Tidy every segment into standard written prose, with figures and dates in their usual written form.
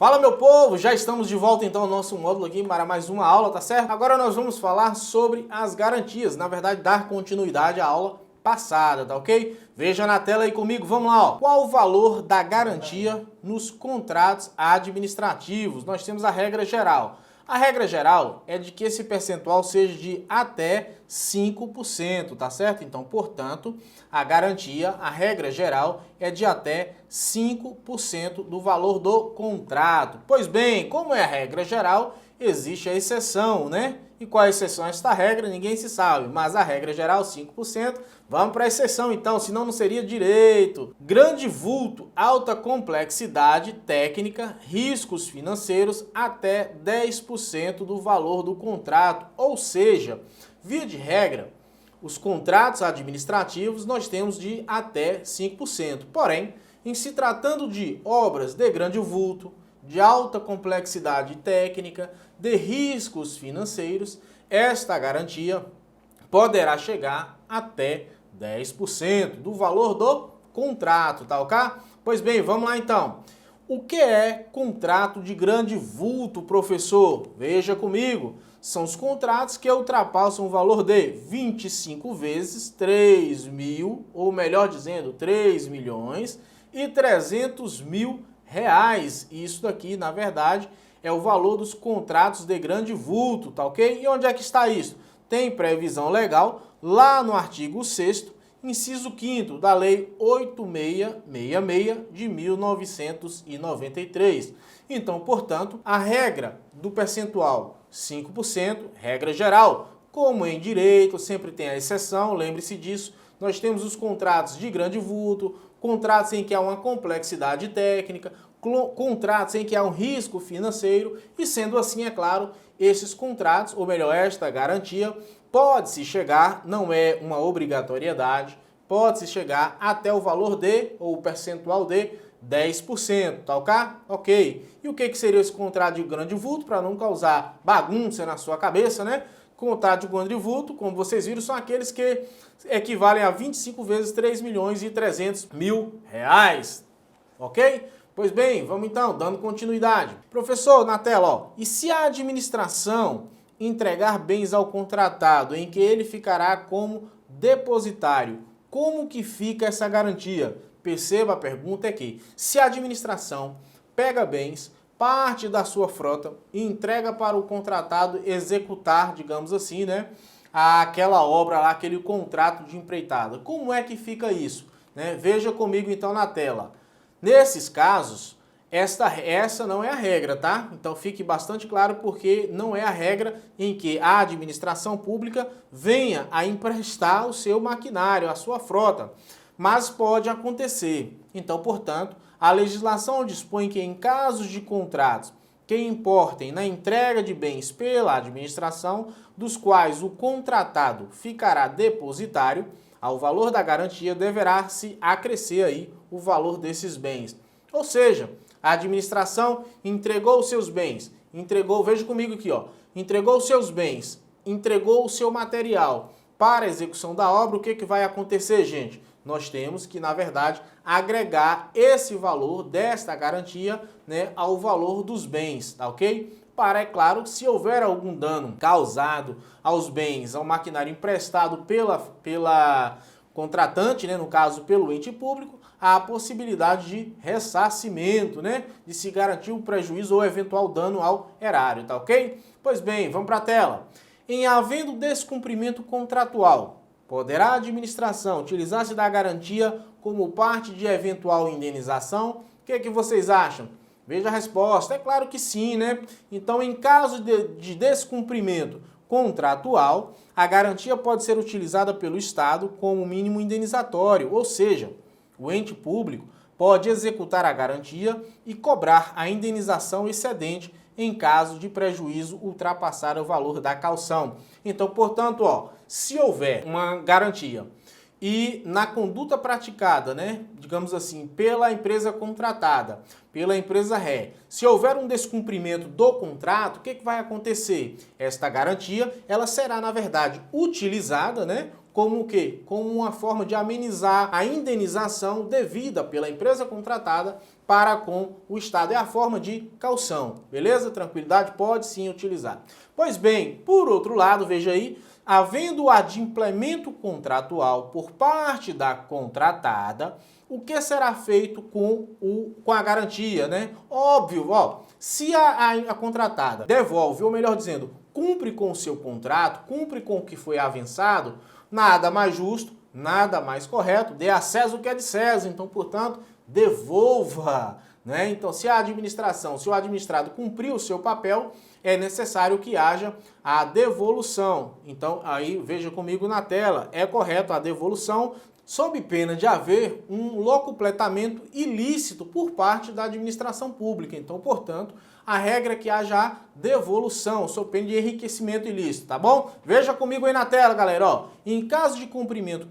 Fala, meu povo, já estamos de volta então ao nosso módulo aqui para mais uma aula, tá certo? Agora nós vamos falar sobre as garantias, na verdade dar continuidade à aula passada, tá ok? Veja na tela aí comigo, vamos lá, ó. Qual o valor da garantia nos contratos administrativos? Nós temos a regra geral. A regra geral é de que esse percentual seja de até 5%, tá certo? Então, portanto, a garantia, a regra geral é de até 5% do valor do contrato. Pois bem, como é a regra geral, existe a exceção, né? E qual a exceção a esta regra? Ninguém se sabe, mas a regra geral, 5%. Vamos para a exceção então, senão não seria direito. Grande vulto, alta complexidade técnica, riscos financeiros até 10% do valor do contrato. Ou seja, via de regra, os contratos administrativos nós temos de até 5%. Porém, em se tratando de obras de grande vulto, de alta complexidade técnica, de riscos financeiros, esta garantia poderá chegar até 10% do valor do contrato, tá ok? Pois bem, vamos lá então. O que é contrato de grande vulto, professor? Veja comigo. São os contratos que ultrapassam o valor de 25 vezes 3 mil, ou melhor dizendo, 3 milhões e 300 mil reais. Isso daqui, na verdade, é o valor dos contratos de grande vulto, tá ok? E onde é que está isso? Tem previsão legal lá no artigo 6º, inciso 5º da Lei 8666 de 1993. Então, portanto, a regra do percentual 5%, regra geral, como em direito, sempre tem a exceção, lembre-se disso, nós temos os contratos de grande vulto, contratos em que há uma complexidade técnica, contratos em que há um risco financeiro e, sendo assim, é claro, esses contratos, ou melhor, esta garantia, pode-se chegar, não é uma obrigatoriedade, pode-se chegar até o valor de, ou o percentual de 10%, tá ok? Ok. E o que seria esse contrato de grande vulto, para não causar bagunça na sua cabeça, né? Contrato de grande vulto, como vocês viram, são aqueles que equivalem a 25 vezes 3 milhões e 300 mil reais, ok? Pois bem, vamos então, dando continuidade. Professor, na tela, ó, e se a administração entregar bens ao contratado em que ele ficará como depositário, como que fica essa garantia? Perceba, a pergunta é que se a administração pega bens, parte da sua frota e entrega para o contratado executar, digamos assim, né, aquela obra lá, aquele contrato de empreitada. Como é que fica isso? Né? Veja comigo então na tela. Nesses casos, essa não é a regra, tá? Então fique bastante claro porque não é a regra em que a administração pública venha a emprestar o seu maquinário, a sua frota. Mas pode acontecer. Então, portanto, a legislação dispõe que em casos de contratos que importem na entrega de bens pela administração, dos quais o contratado ficará depositário, ao valor da garantia deverá se acrescer aí o valor desses bens. Ou seja, a administração entregou os seus bens, veja comigo aqui, ó, entregou os seus bens, entregou o seu material para a execução da obra, o que vai acontecer, gente? Nós temos que, na verdade, agregar esse valor desta garantia, né, ao valor dos bens, tá ok? Para, é claro, se houver algum dano causado aos bens, ao maquinário emprestado pela contratante, né, no caso pelo ente público, há a possibilidade de ressarcimento, né, de se garantir o prejuízo ou eventual dano ao erário, tá ok? Pois bem, vamos para a tela. Em havendo descumprimento contratual, poderá a administração utilizar-se da garantia como parte de eventual indenização? O que vocês acham? Veja a resposta. É claro que sim, né? Então, em caso de descumprimento contratual, a garantia pode ser utilizada pelo Estado como mínimo indenizatório, ou seja, o ente público pode executar a garantia e cobrar a indenização excedente em caso de prejuízo ultrapassar o valor da caução. Então, portanto, ó, se houver uma garantia e na conduta praticada, né, digamos assim, pela empresa contratada, pela empresa ré, se houver um descumprimento do contrato, o que vai acontecer? Esta garantia, ela será, na verdade, utilizada, né, como o quê? Como uma forma de amenizar a indenização devida pela empresa contratada para com o Estado. É a forma de caução, beleza? Tranquilidade? Pode sim utilizar. Pois bem, por outro lado, veja aí, havendo o adimplemento contratual por parte da contratada, o que será feito com a garantia, né? Óbvio, ó, se a contratada devolve, ou melhor dizendo, cumpre com o seu contrato, cumpre com o que foi avançado, nada mais justo, nada mais correto, dê a César o que é de César, então, portanto, devolva, né? Então, se a administração, se o administrado cumpriu o seu papel, é necessário que haja a devolução. Então, aí, veja comigo na tela, é correto a devolução, sob pena de haver um locupletamento ilícito por parte da administração pública. Então, portanto, a regra é que haja a devolução, sob pena de enriquecimento ilícito, tá bom? Veja comigo aí na tela, galera, ó. Em caso de cumprimento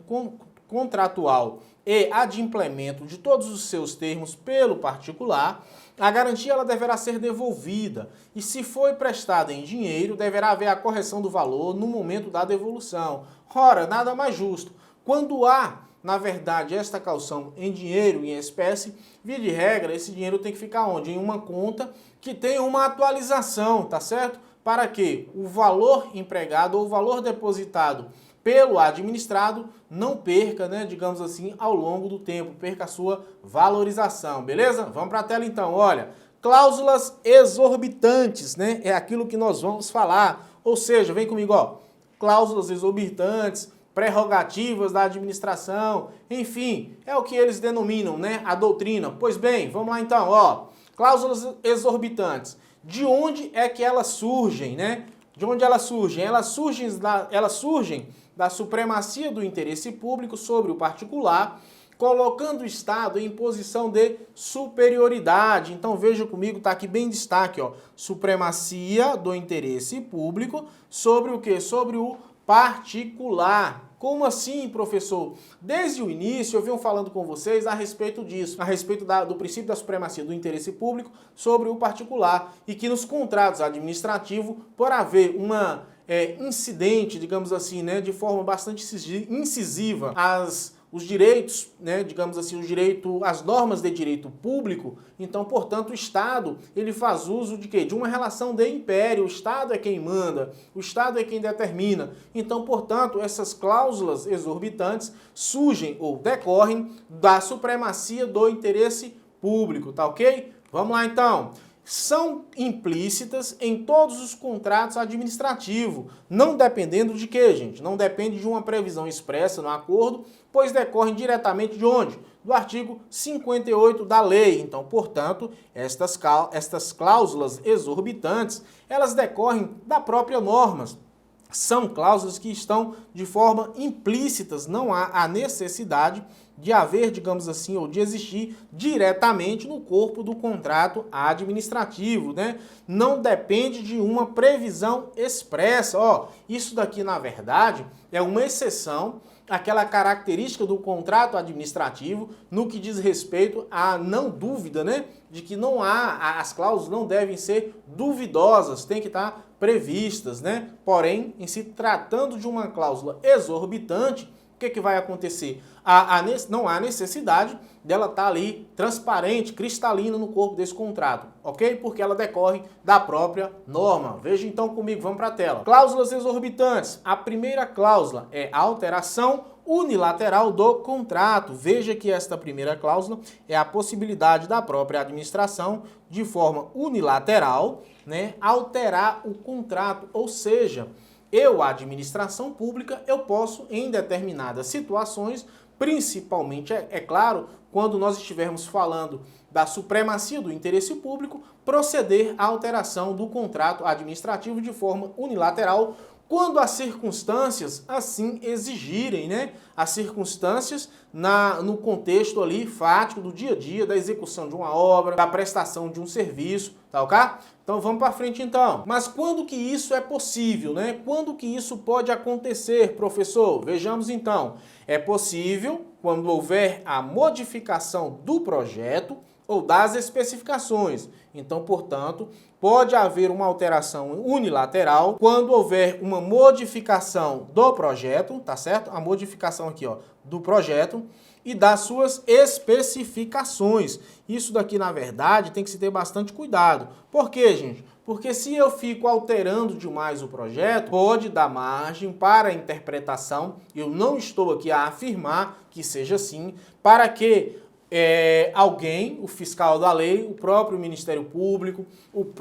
contratual e adimplemento de todos os seus termos pelo particular, a garantia ela deverá ser devolvida e, se foi prestada em dinheiro, deverá haver a correção do valor no momento da devolução. Ora, nada mais justo. Quando há, na verdade, esta caução em dinheiro, em espécie, via de regra, esse dinheiro tem que ficar onde? Em uma conta que tenha uma atualização, tá certo? Para que o valor empregado ou o valor depositado pelo administrado não perca, né, digamos assim, ao longo do tempo, perca a sua valorização, beleza? Vamos para a tela então, olha, cláusulas exorbitantes, né, é aquilo que nós vamos falar, ou seja, vem comigo, ó, cláusulas exorbitantes, prerrogativas da administração, enfim, é o que eles denominam, né, a doutrina. Pois bem, vamos lá então, ó, cláusulas exorbitantes, de onde é que elas surgem, né? De onde elas surgem? Elas surgem da supremacia do interesse público sobre o particular, colocando o Estado em posição de superioridade. Então veja comigo, tá aqui bem em destaque, ó, supremacia do interesse público sobre o quê? Sobre o particular. Como assim, professor? Desde o início eu venho falando com vocês a respeito disso, a respeito do princípio da supremacia do interesse público sobre o particular, e que nos contratos administrativos, por haver uma incidente, digamos assim, né, de forma bastante incisiva, os direitos, né, digamos assim, as normas de direito público, então, portanto, o Estado, ele faz uso de quê? De uma relação de império, o Estado é quem manda, o Estado é quem determina. Então, portanto, essas cláusulas exorbitantes surgem ou decorrem da supremacia do interesse público, tá ok? Vamos lá, então. São implícitas em todos os contratos administrativos, não dependendo de quê, gente? Não depende de uma previsão expressa no acordo, pois decorrem diretamente de onde? Do artigo 58 da lei. Então, portanto, estas cláusulas exorbitantes, elas decorrem da própria norma. São cláusulas que estão de forma implícitas, não há a necessidade de haver, digamos assim, ou de existir diretamente no corpo do contrato administrativo, né? Não depende de uma previsão expressa. Ó, isso daqui, na verdade, é uma exceção àquela característica do contrato administrativo no que diz respeito à não dúvida, né? De que não há, as cláusulas não devem ser duvidosas, tem que estar previstas, né? Porém, em se tratando de uma cláusula exorbitante, o que vai acontecer? Não há necessidade dela estar ali transparente, cristalina no corpo desse contrato, ok? Porque ela decorre da própria norma. Veja então comigo, vamos para a tela. Cláusulas exorbitantes. A primeira cláusula é a alteração unilateral do contrato. Veja que esta primeira cláusula é a possibilidade da própria administração, de forma unilateral, né, alterar o contrato, ou seja, eu, a administração pública, eu posso, em determinadas situações, principalmente, é claro, quando nós estivermos falando da supremacia do interesse público, proceder à alteração do contrato administrativo de forma unilateral, quando as circunstâncias assim exigirem, né? as circunstâncias no contexto ali fático do dia a dia, da execução de uma obra, da prestação de um serviço, tá ok? Então vamos para frente então. Mas quando que isso é possível, né? Quando que isso pode acontecer, professor? Vejamos então. É possível quando houver a modificação do projeto ou das especificações. Então, portanto, pode haver uma alteração unilateral quando houver uma modificação do projeto, tá certo? A modificação aqui, ó, do projeto e das suas especificações. Isso daqui, na verdade, tem que se ter bastante cuidado. Por quê, gente? Porque se eu fico alterando demais o projeto, pode dar margem para a interpretação. Eu não estou aqui a afirmar que seja assim, para que alguém, o fiscal da lei, o próprio Ministério Público,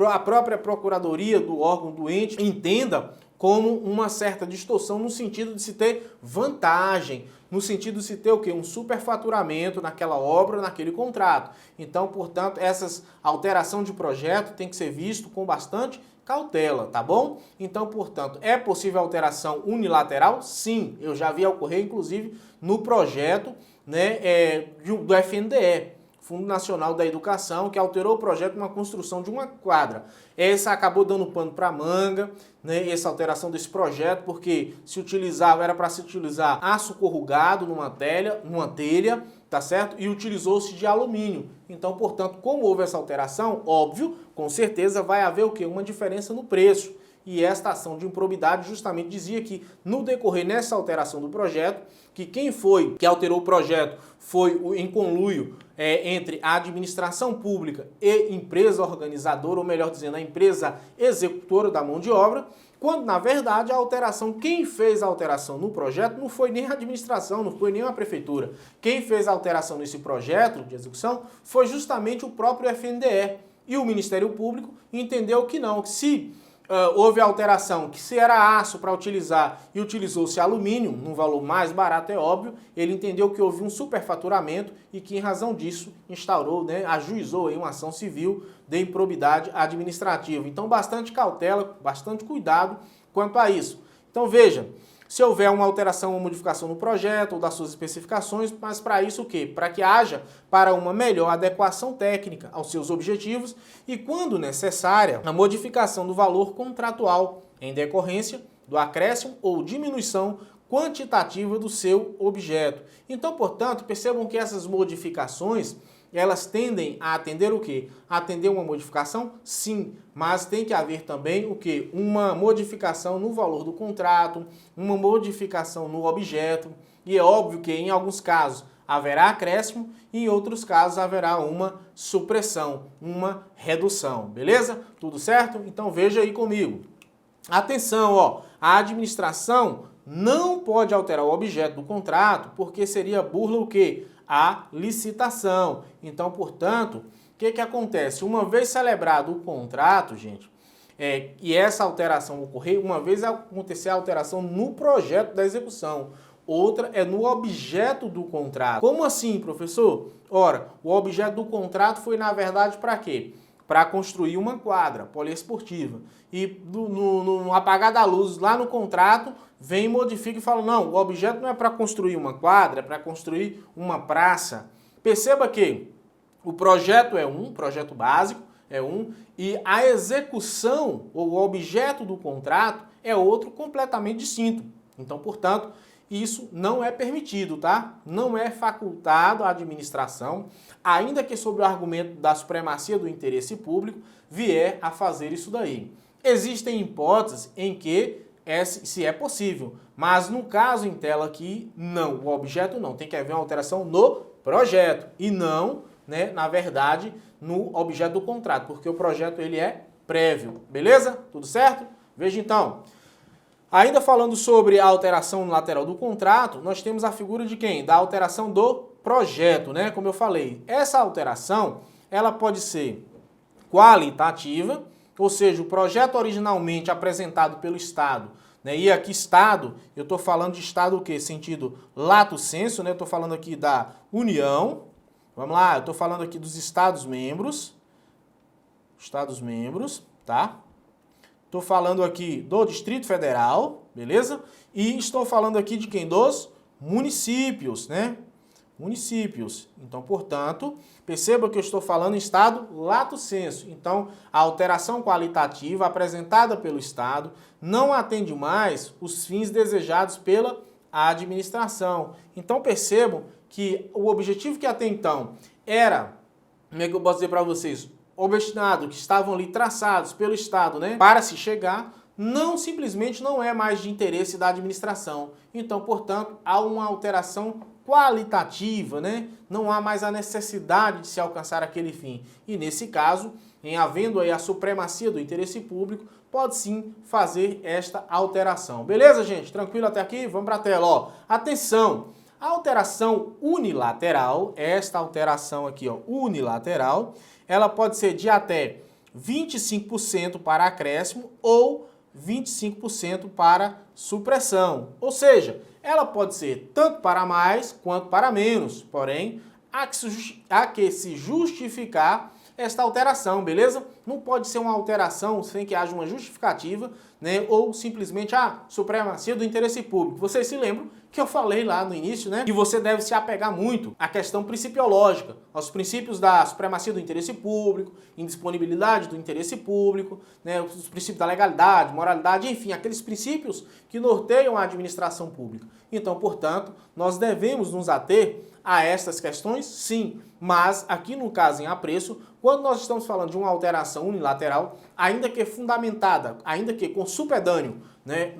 a própria Procuradoria do órgão do ente entenda como uma certa distorção no sentido de se ter vantagem, no sentido de se ter o quê? Um superfaturamento naquela obra, naquele contrato. Então, portanto, essas alterações de projeto tem que ser visto com bastante cautela, tá bom? Então, portanto, é possível alteração unilateral? Sim, eu já vi ocorrer, inclusive, no projeto, né, do FNDE, Fundo Nacional da Educação, que alterou o projeto de uma construção de uma quadra. Essa acabou dando pano para manga, né, essa alteração desse projeto, porque era para se utilizar aço corrugado numa telha, tá certo? E utilizou-se de alumínio. Então, portanto, como houve essa alteração, óbvio, com certeza vai haver o quê? Uma diferença no preço. E esta ação de improbidade justamente dizia que, no decorrer nessa alteração do projeto, que quem foi que alterou o projeto foi em conluio entre a administração pública e empresa organizadora, ou melhor dizendo, a empresa executora da mão de obra, quando, na verdade, quem fez a alteração no projeto não foi nem a administração, não foi nem a prefeitura. Quem fez a alteração nesse projeto de execução foi justamente o próprio FNDE. E o Ministério Público entendeu que não, que se houve alteração, que se era aço para utilizar e utilizou-se alumínio, num valor mais barato, é óbvio, ele entendeu que houve um superfaturamento e que, em razão disso, instaurou, né, ajuizou aí uma ação civil de improbidade administrativa. Então, bastante cautela, bastante cuidado quanto a isso. Então, veja, se houver uma alteração ou modificação no projeto ou das suas especificações, mas para isso o quê? Para que haja para uma melhor adequação técnica aos seus objetivos e, quando necessária, a modificação do valor contratual em decorrência do acréscimo ou diminuição quantitativa do seu objeto. Então, portanto, percebam que essas modificações elas tendem a atender o quê? A atender uma modificação? Sim, mas tem que haver também o quê? Uma modificação no valor do contrato, uma modificação no objeto, e é óbvio que em alguns casos haverá acréscimo e em outros casos haverá uma supressão, uma redução, beleza? Tudo certo? Então veja aí comigo. Atenção, ó, a administração não pode alterar o objeto do contrato porque seria burla o quê? A licitação. Então, portanto, o que acontece? Uma vez celebrado o contrato, gente, e essa alteração ocorrer, uma vez acontecer a alteração no projeto da execução, outra é no objeto do contrato. Como assim, professor? Ora, o objeto do contrato foi, na verdade, para quê? Para construir uma quadra poliesportiva. E no apagar da luz, lá no contrato, vem e modifica e fala, não, o objeto não é para construir uma quadra, é para construir uma praça. Perceba que o projeto é projeto básico é e a execução, ou o objeto do contrato, é outro completamente distinto. Então, portanto, isso não é permitido, tá? Não é facultado à administração, ainda que sob o argumento da supremacia do interesse público, vier a fazer isso daí. Existem hipóteses em que se é possível, mas no caso em tela aqui, não, o objeto não, tem que haver uma alteração no projeto e não, né, na verdade, no objeto do contrato, porque o projeto ele é prévio, beleza? Tudo certo? Veja então. Ainda falando sobre a alteração lateral do contrato, nós temos a figura de quem? Da alteração do projeto, né? Como eu falei, essa alteração, ela pode ser qualitativa, ou seja, o projeto originalmente apresentado pelo Estado, né? E aqui Estado, eu estou falando de Estado o quê? Sentido lato sensu, né? Eu estou falando aqui da União, vamos lá, eu estou falando aqui dos Estados-membros, tá? Estou falando aqui do Distrito Federal, beleza? E estou falando aqui de quem? Dos municípios, né? Municípios. Então, portanto, perceba que eu estou falando em estado lato sensu. Então, a alteração qualitativa apresentada pelo Estado não atende mais os fins desejados pela administração. Então, percebam que o objetivo que até então era, como é que eu posso dizer para vocês, obstinado, que estavam ali traçados pelo Estado, né, para se chegar, simplesmente não é mais de interesse da administração. Então, portanto, há uma alteração qualitativa, né? Não há mais a necessidade de se alcançar aquele fim. E nesse caso, em havendo aí a supremacia do interesse público, pode sim fazer esta alteração. Beleza, gente? Tranquilo até aqui? Vamos para a tela, ó. Atenção! A alteração unilateral, esta alteração aqui, ó, unilateral, ela pode ser de até 25% para acréscimo ou 25% para supressão. Ou seja, ela pode ser tanto para mais quanto para menos, porém, há que se justificar esta alteração, beleza? Não pode ser uma alteração sem que haja uma justificativa, né? Ou simplesmente a supremacia do interesse público. Vocês se lembram que eu falei lá no início, né? Que você deve se apegar muito à questão principiológica, aos princípios da supremacia do interesse público, indisponibilidade do interesse público, né? Os princípios da legalidade, moralidade, enfim, aqueles princípios que norteiam a administração pública. Então, portanto, nós devemos nos ater a estas questões, sim, mas aqui no caso em apreço, quando nós estamos falando de uma alteração unilateral, ainda que fundamentada, ainda que com supedâneo, né,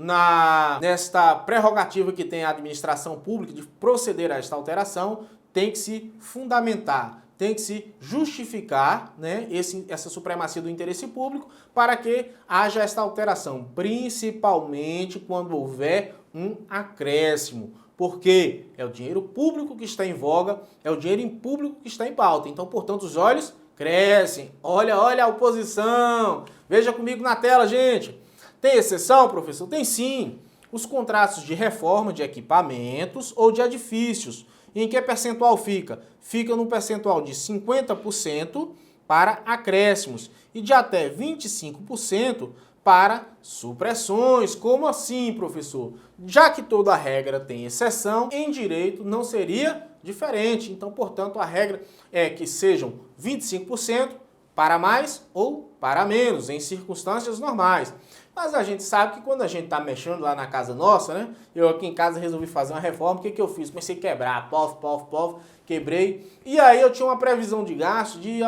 nesta prerrogativa que tem a administração pública de proceder a esta alteração, tem que se fundamentar, tem que se justificar, né, essa supremacia do interesse público para que haja esta alteração, principalmente quando houver um acréscimo. Porque é o dinheiro público que está em voga, é o dinheiro público que está em pauta. Então, portanto, os olhos crescem. Olha a oposição. Veja comigo na tela, gente. Tem exceção, professor? Tem sim. Os contratos de reforma de equipamentos ou de edifícios. E em que percentual fica? Fica no percentual de 50% para acréscimos e de até 25% para supressões. Como assim, professor? Já que toda regra tem exceção, em direito não seria diferente. Então, portanto, a regra é que sejam 25% para mais ou para menos, em circunstâncias normais. Mas a gente sabe que quando a gente está mexendo lá na casa nossa, né? Eu aqui em casa resolvi fazer uma reforma, o que eu fiz? Comecei a quebrar, pof, quebrei. E aí eu tinha uma previsão de gasto de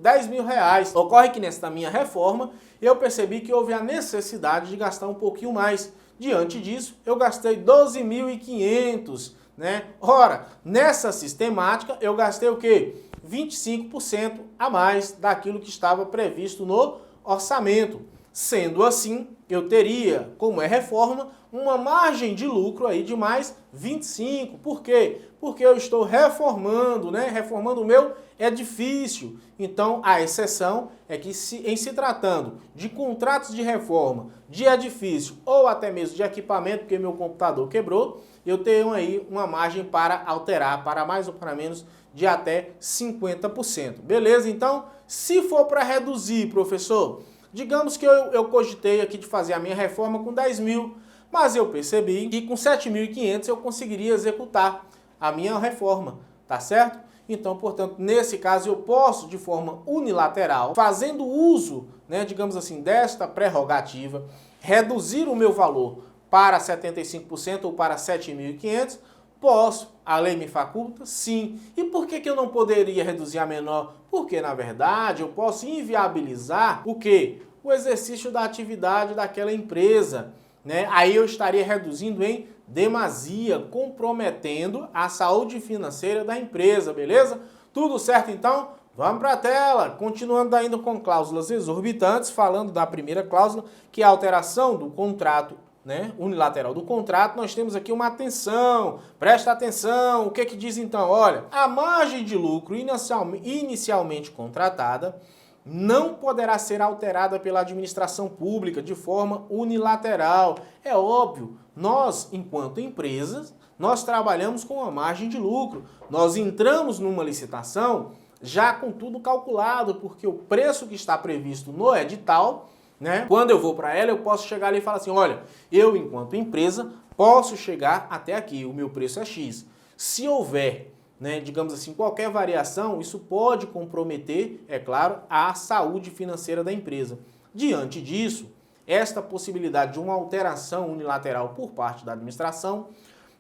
10 mil reais. Ocorre que nessa minha reforma, eu percebi que houve a necessidade de gastar um pouquinho mais. Diante disso, eu gastei 12.500, né? Ora, nessa sistemática, eu gastei o quê? 25% a mais daquilo que estava previsto no orçamento. Sendo assim, eu teria, como é reforma, uma margem de lucro aí de mais 25. Por quê? Porque eu estou reformando, né? Reformando o meu edifício. Então, a exceção é que em se tratando de contratos de reforma, de edifício ou até mesmo de equipamento, porque meu computador quebrou, eu tenho aí uma margem para alterar para mais ou para menos de até 50%. Beleza? Então, se for para reduzir, professor, digamos que eu cogitei aqui de fazer a minha reforma com 10 mil, mas eu percebi que com 7.500 eu conseguiria executar a minha reforma, tá certo? Então, portanto, nesse caso eu posso, de forma unilateral, fazendo uso, né, digamos assim, desta prerrogativa, reduzir o meu valor para 75% ou para 7.500, posso. A lei me faculta? Sim. E por que eu não poderia reduzir a menor? Porque, na verdade, eu posso inviabilizar o quê? O exercício da atividade daquela empresa, né? Aí eu estaria reduzindo em demasia, comprometendo a saúde financeira da empresa, beleza? Tudo certo, então? Vamos para a tela. Continuando ainda com cláusulas exorbitantes, falando da primeira cláusula, que é a alteração do contrato, né, unilateral do contrato, nós temos aqui uma atenção, presta atenção, o que que diz então? Olha, a margem de lucro inicialmente contratada não poderá ser alterada pela administração pública de forma unilateral. É óbvio, nós, enquanto empresas, nós trabalhamos com uma margem de lucro, nós entramos numa licitação já com tudo calculado, porque o preço que está previsto no edital, né? Quando eu vou para ela, eu posso chegar ali e falar assim, olha, eu, enquanto empresa, posso chegar até aqui, o meu preço é X. Se houver, né, digamos assim, qualquer variação, isso pode comprometer, é claro, a saúde financeira da empresa. Diante disso, esta possibilidade de uma alteração unilateral por parte da administração,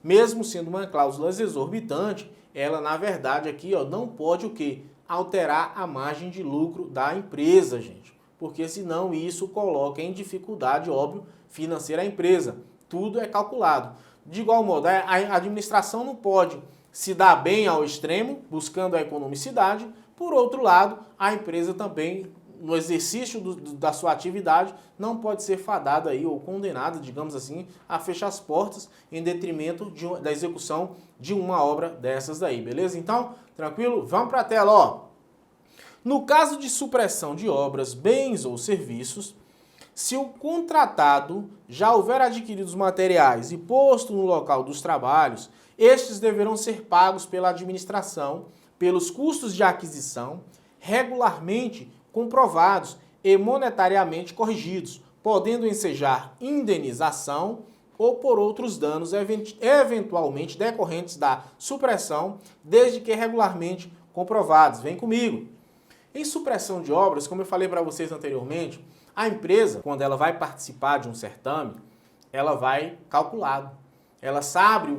mesmo sendo uma cláusula exorbitante, ela na verdade aqui não pode o quê? Alterar a margem de lucro da empresa, gente. Porque senão isso coloca em dificuldade, óbvio, financeira a empresa. Tudo é calculado. De igual modo, a administração não pode se dar bem ao extremo, buscando a economicidade. Por outro lado, a empresa também, no exercício da sua atividade, não pode ser fadada aí, ou condenada, digamos assim, a fechar as portas em detrimento da execução de uma obra dessas daí, beleza? Então, tranquilo? Vamos para a tela, ó. No caso de supressão de obras, bens ou serviços, se o contratado já houver adquirido os materiais e posto no local dos trabalhos, estes deverão ser pagos pela administração pelos custos de aquisição regularmente comprovados e monetariamente corrigidos, podendo ensejar indenização ou por outros danos eventualmente decorrentes da supressão, desde que regularmente comprovados. Vem comigo. Em supressão de obras, como eu falei para vocês anteriormente, a empresa, quando ela vai participar de um certame, ela vai calculado. Ela sabe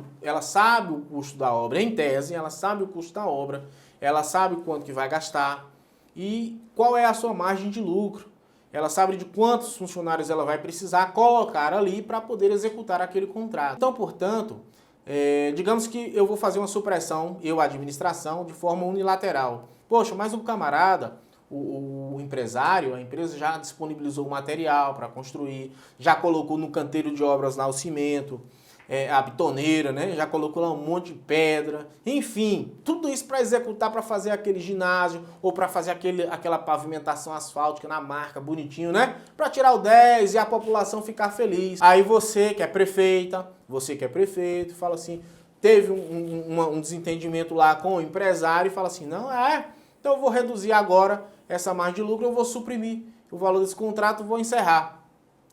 o custo da obra, em tese, ela sabe o custo da obra, ela sabe quanto que vai gastar e qual é a sua margem de lucro. Ela sabe de quantos funcionários ela vai precisar colocar ali para poder executar aquele contrato. Então, portanto, digamos que eu vou fazer uma supressão, a administração, de forma unilateral. Poxa, mas o camarada, o empresário, a empresa já disponibilizou o material para construir, já colocou no canteiro de obras lá o cimento, a betoneira, né? Já colocou lá um monte de pedra, enfim, tudo isso para executar, para fazer aquele ginásio ou para fazer aquela pavimentação asfáltica na marca, bonitinho, né? Para tirar o 10 e a população ficar feliz. Aí você que é prefeita, você que é prefeito, fala assim, teve um desentendimento lá com o empresário e fala assim, não, então eu vou reduzir agora essa margem de lucro, eu vou suprimir o valor desse contrato, vou encerrar.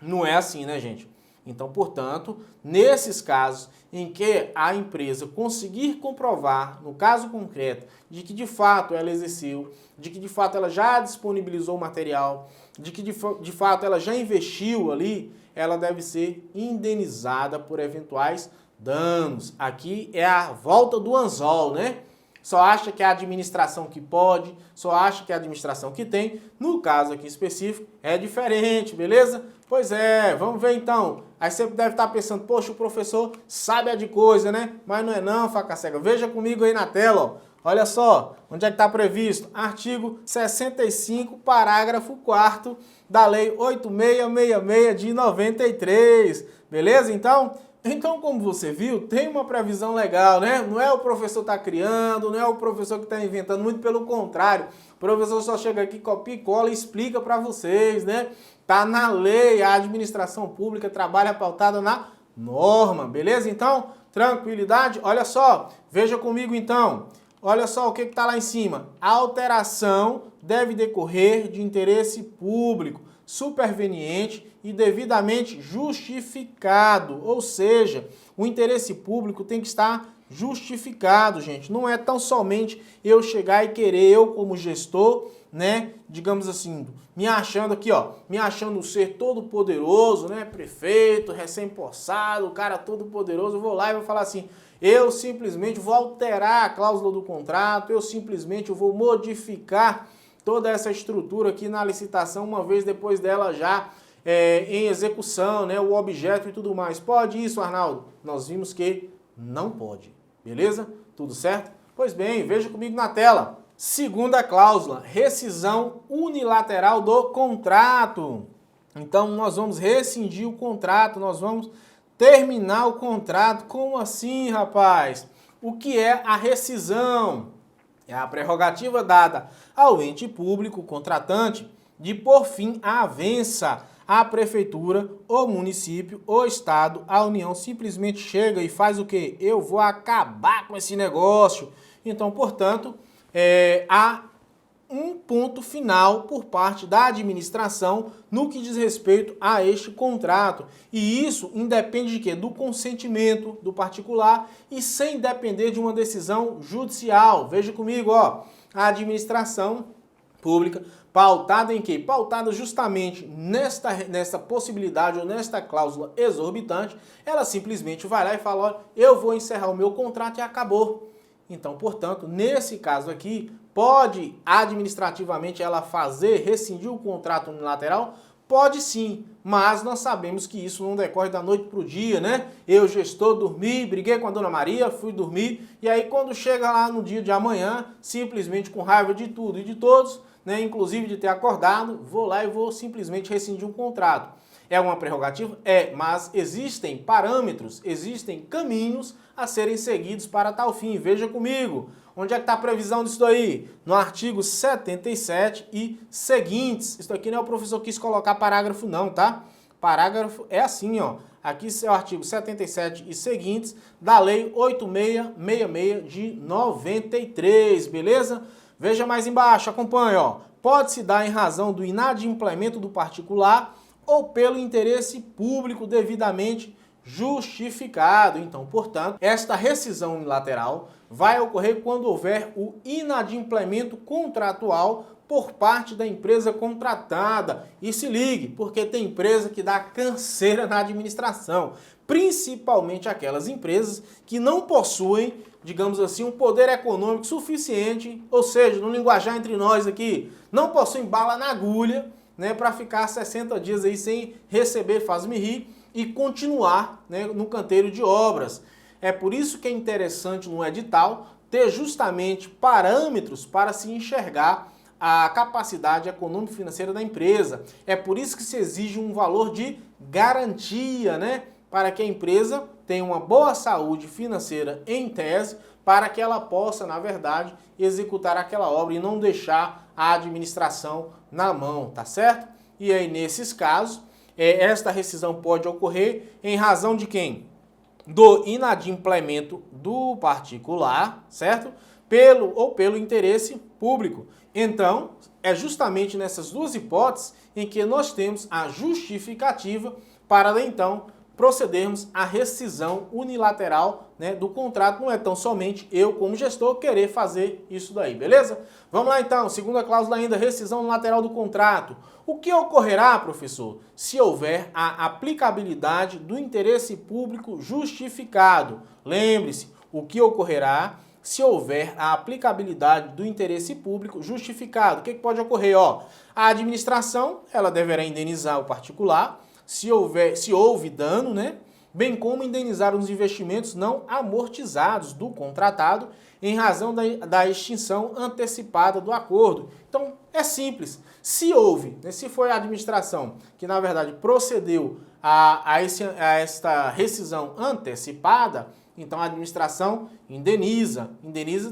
Não é assim, né, gente? Então, portanto, nesses casos em que a empresa conseguir comprovar, no caso concreto, de que de fato ela exerceu, de que de fato ela já disponibilizou o material, de que de fato ela já investiu ali, ela deve ser indenizada por eventuais danos. Aqui é a volta do anzol, né? Só acha que é a administração que pode, só acha que é a administração que tem. No caso aqui específico, é diferente, beleza? Pois é, vamos ver então. Aí você deve estar pensando, poxa, o professor sabe a de coisa, né? Mas não é não, faca cega. Veja comigo aí na tela, ó. Olha só, onde é que está previsto? Artigo 65, parágrafo 4º da Lei 8666 de 93. Beleza, então? Então, como você viu, tem uma previsão legal, né? Não é o professor que está criando, não é o professor que está inventando, muito pelo contrário. O professor só chega aqui, copia e cola e explica para vocês, né? Tá na lei, a administração pública trabalha pautada na norma, beleza? Então, tranquilidade. Olha só, veja comigo então. Olha só o que está lá em cima. A alteração deve decorrer de interesse público, superveniente e devidamente justificado. Ou seja, o interesse público tem que estar justificado, gente. Não é tão somente eu chegar e querer, eu como gestor, né, digamos assim, me achando aqui, ó, me achando ser todo poderoso, né, prefeito, recém-possado, o cara todo poderoso, eu vou lá e vou falar assim, eu simplesmente vou alterar a cláusula do contrato, eu simplesmente vou modificar toda essa estrutura aqui na licitação, uma vez depois dela já em execução, né, o objeto e tudo mais. Pode isso, Arnaldo? Nós vimos que não pode, beleza? Tudo certo? Pois bem, veja comigo na tela. Segunda cláusula, rescisão unilateral do contrato. Então, nós vamos rescindir o contrato, nós vamos terminar o contrato. Como assim, rapaz? O que é a rescisão? É a prerrogativa dada ao ente público contratante de pôr fim à avença. A prefeitura, o município, o estado, a União simplesmente chega e faz o quê? Eu vou acabar com esse negócio. Então, portanto, há um ponto final por parte da administração no que diz respeito a este contrato. E isso independe de quê? Do consentimento do particular e sem depender de uma decisão judicial. Veja comigo, ó, a administração pública, pautada em quê? Pautada justamente nesta possibilidade ou nesta cláusula exorbitante, ela simplesmente vai lá e fala, olha, eu vou encerrar o meu contrato e acabou. Então, portanto, nesse caso aqui, pode administrativamente ela rescindir o contrato unilateral? Pode sim, mas nós sabemos que isso não decorre da noite para o dia, né? Eu, gestor, dormi, briguei com a dona Maria, fui dormir, e aí quando chega lá no dia de amanhã, simplesmente com raiva de tudo e de todos, né, inclusive de ter acordado, vou lá e vou simplesmente rescindir um contrato. É uma prerrogativa? É, mas existem parâmetros, existem caminhos a serem seguidos para tal fim. Veja comigo, onde é que está a previsão disso daí? No artigo 77 e seguintes. Isso aqui não é o professor quis colocar parágrafo não, tá? Parágrafo é assim, ó. Aqui é o artigo 77 e seguintes da Lei 8666 de 93, beleza? Veja mais embaixo, acompanha, ó. Pode-se dar em razão do inadimplemento do particular ou pelo interesse público devidamente justificado. Então, portanto, esta rescisão unilateral vai ocorrer quando houver o inadimplemento contratual por parte da empresa contratada. E se ligue, porque tem empresa que dá canseira na administração, principalmente aquelas empresas que não possuem, digamos assim, um poder econômico suficiente, ou seja, no linguajar entre nós aqui, não possuem bala na agulha, né, para ficar 60 dias aí sem receber faz-me rir e continuar, né, no canteiro de obras. É por isso que é interessante no edital ter justamente parâmetros para se enxergar a capacidade econômico-financeira da empresa. É por isso que se exige um valor de garantia, né, para que a empresa tenha uma boa saúde financeira em tese, para que ela possa, na verdade, executar aquela obra e não deixar a administração na mão, tá certo? E aí, nesses casos, esta rescisão pode ocorrer em razão de quem? Do inadimplemento do particular, certo? Pelo interesse público. Então, é justamente nessas duas hipóteses em que nós temos a justificativa para, então, procedermos à rescisão unilateral, né, do contrato. Não é tão somente eu, como gestor, querer fazer isso daí, beleza? Vamos lá então, segunda cláusula ainda, rescisão unilateral do contrato. O que ocorrerá, professor, se houver a aplicabilidade do interesse público justificado? Lembre-se, o que ocorrerá se houver a aplicabilidade do interesse público justificado? O que pode ocorrer? Ó, a administração ela deverá indenizar o particular, se houve dano, né? Bem como indenizar os investimentos não amortizados do contratado em razão da extinção antecipada do acordo. Então, é simples. Se houve, né, se foi a administração que, na verdade, procedeu a esta rescisão antecipada, então a administração indeniza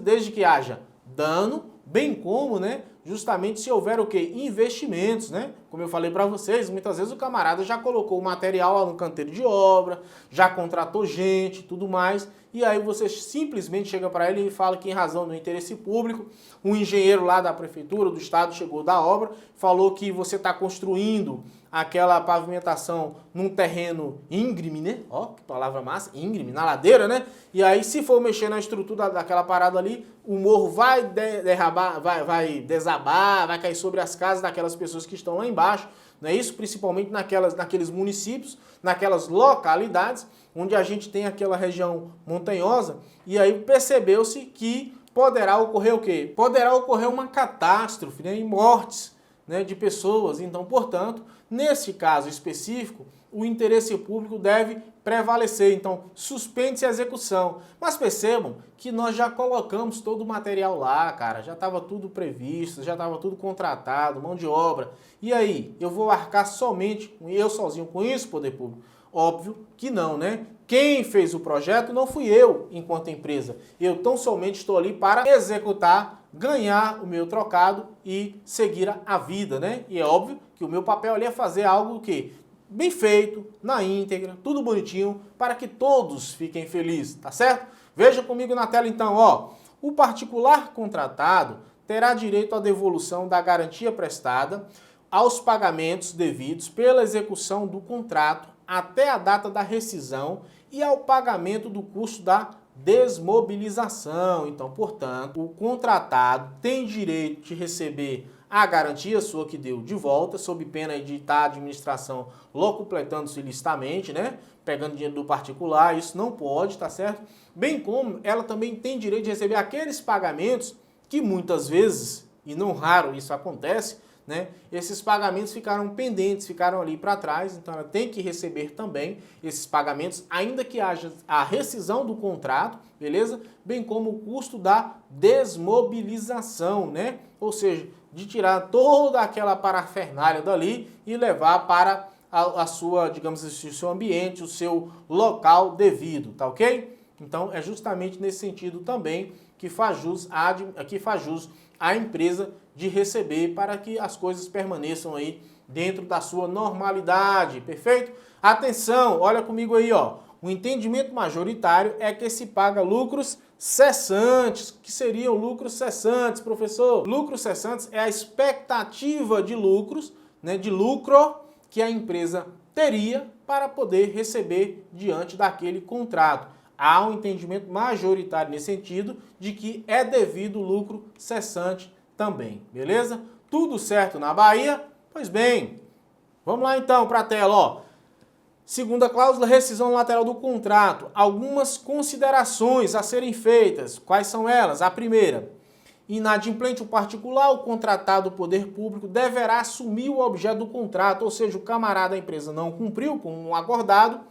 desde que haja dano, bem como, né, justamente se houver o quê? Investimentos, né? Como eu falei para vocês, muitas vezes o camarada já colocou o material lá no canteiro de obra, já contratou gente, tudo mais, e aí você simplesmente chega para ele e fala que em razão do interesse público, um engenheiro lá da prefeitura, do estado, chegou da obra, falou que você está construindo aquela pavimentação num terreno íngreme, né? Ó, que palavra massa, íngreme, na ladeira, né? E aí, se for mexer na estrutura daquela parada ali, o morro vai derrabar, vai desabar, vai cair sobre as casas daquelas pessoas que estão lá embaixo, não é isso? Principalmente naqueles municípios, naquelas localidades onde a gente tem aquela região montanhosa, e aí percebeu-se que poderá ocorrer o quê? Poderá ocorrer uma catástrofe, né? E mortes, né, de pessoas. Então, portanto, nesse caso específico, o interesse público deve prevalecer. Então, suspende-se a execução. Mas percebam que nós já colocamos todo o material lá, cara. Já estava tudo previsto, já estava tudo contratado, mão de obra. E aí, eu vou arcar somente, eu sozinho com isso, poder público? Óbvio que não, né? Quem fez o projeto não fui eu, enquanto empresa. Eu tão somente estou ali para executar, ganhar o meu trocado e seguir a vida, né? E é óbvio que o meu papel ali é fazer algo que bem feito, na íntegra, tudo bonitinho, para que todos fiquem felizes, tá certo? Veja comigo na tela então, ó. O particular contratado terá direito à devolução da garantia prestada, aos pagamentos devidos pela execução do contrato até a data da rescisão e ao pagamento do custo da desmobilização. Então, portanto, o contratado tem direito de receber a garantia sua que deu de volta, sob pena de estar a administração locupletando-se ilicitamente, né? Pegando dinheiro do particular, isso não pode, tá certo? Bem como ela também tem direito de receber aqueles pagamentos que muitas vezes, e não raro isso acontece, né? Esses pagamentos ficaram pendentes, ficaram ali para trás, então ela tem que receber também esses pagamentos, ainda que haja a rescisão do contrato, beleza? Bem como o custo da desmobilização, né? Ou seja, de tirar toda aquela parafernália dali e levar para a sua, digamos assim, o seu ambiente, o seu local devido, tá ok? Então é justamente nesse sentido também que faz jus a empresa de receber para que as coisas permaneçam aí dentro da sua normalidade, perfeito? Atenção, olha comigo aí, ó. O entendimento majoritário é que se paga lucros cessantes. O que seriam lucros cessantes, professor? Lucros cessantes é a expectativa de lucros, né, de lucro que a empresa teria para poder receber diante daquele contrato. Há um entendimento majoritário nesse sentido de que é devido lucro cessante também, beleza? Tudo certo na Bahia? Pois bem, vamos lá então para a tela, ó. Segunda cláusula, rescisão lateral do contrato. Algumas considerações a serem feitas. Quais são elas? A primeira, inadimplente o particular, o contratado do poder público deverá assumir o objeto do contrato, ou seja, o camarada da empresa não cumpriu com o acordado,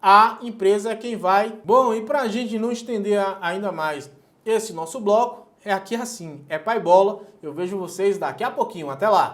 a empresa é quem vai. Bom, e para a gente não estender ainda mais esse nosso bloco, é aqui assim, é pai bola. Eu vejo vocês daqui a pouquinho, até lá.